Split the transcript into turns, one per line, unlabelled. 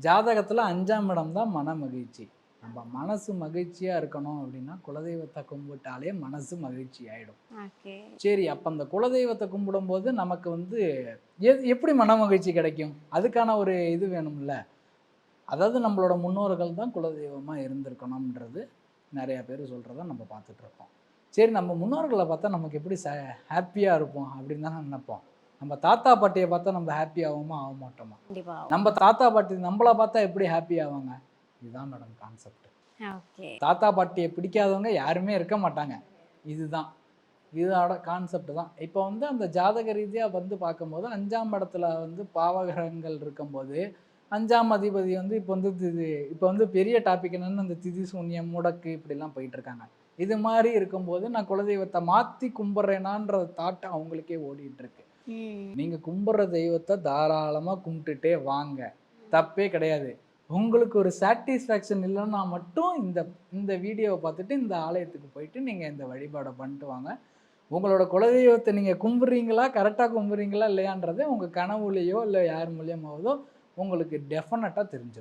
ஜாதகத்தில் 5ஆம் இடம் தான் மன மகிழ்ச்சி. நம்ம மனசு மகிழ்ச்சியாக இருக்கணும் அப்படின்னா குலதெய்வத்தை கும்பிட்டாலே மனசு மகிழ்ச்சி ஆகிடும்.
ஓகே.
சரி, அப்போ அந்த குலதெய்வத்தை கும்பிடும்போது நமக்கு வந்து எப்படி மன மகிழ்ச்சி கிடைக்கும்? அதுக்கான ஒரு இது வேணும்ல. அதாவது நம்மளோட முன்னோர்கள் தான் குலதெய்வமாக இருந்திருக்கணும்ன்றது நிறையா பேர் சொல்கிறத நம்ம பார்த்துட்ருக்கோம். சரி, நம்ம முன்னோர்களை பார்த்தா நமக்கு எப்படி ஹாப்பியாக இருப்போம் அப்படின்னு தானே நினைப்போம். நம்ம தாத்தா பாட்டியை பார்த்தா நம்ம ஹாப்பி ஆகுமா ஆக மாட்டோமா?
கண்டிப்பா.
நம்ம தாத்தா பாட்டி நம்மளை பார்த்தா எப்படி ஹாப்பி ஆவாங்க? இதுதான் மேடம் கான்செப்ட்.
ஓகே.
தாத்தா பாட்டியை பிடிக்காதவங்க யாருமே இருக்க மாட்டாங்க. இதுதான் இதோட கான்செப்ட் தான். இப்போ வந்து அந்த ஜாதக ரீதியாக வந்து பார்க்கும்போது 5ஆம் இடத்துல வந்து பாவகிரகங்கள் இருக்கும்போது 5ஆம் அதிபதி வந்து இப்போ வந்து பெரிய டாபிக் என்னென்னு அந்த திதி சூன்யம் முடக்கு இப்படிலாம் போயிட்டு இருக்காங்க. இது மாதிரி இருக்கும்போது நான் குலதெய்வத்தை மாற்றி கும்பிட்றேனான்ற தாட் அவங்களுக்கே ஓடிட்டு இருக்கு. நீங்கள் கும்பிட்ற தெய்வத்தை தாராளமாக கும்பிட்டுட்டே வாங்க, தப்பே கிடையாது. உங்களுக்கு ஒரு சாட்டிஸ்ஃபேக்ஷன் இல்லைன்னா மட்டும் இந்த இந்த வீடியோவை பார்த்துட்டு இந்த ஆலயத்துக்கு போயிட்டு நீங்கள் இந்த வழிபாடை பண்ணிட்டு வாங்க. உங்களோட குலதெய்வத்தை நீங்கள் கும்பிட்றீங்களா, கரெக்டாக கும்பிட்றீங்களா இல்லையான்றதை உங்கள் கனவுலையோ இல்லை யார் மூலியமாவதோ உங்களுக்கு டெஃபினட்டாக தெரிஞ்சிடும்.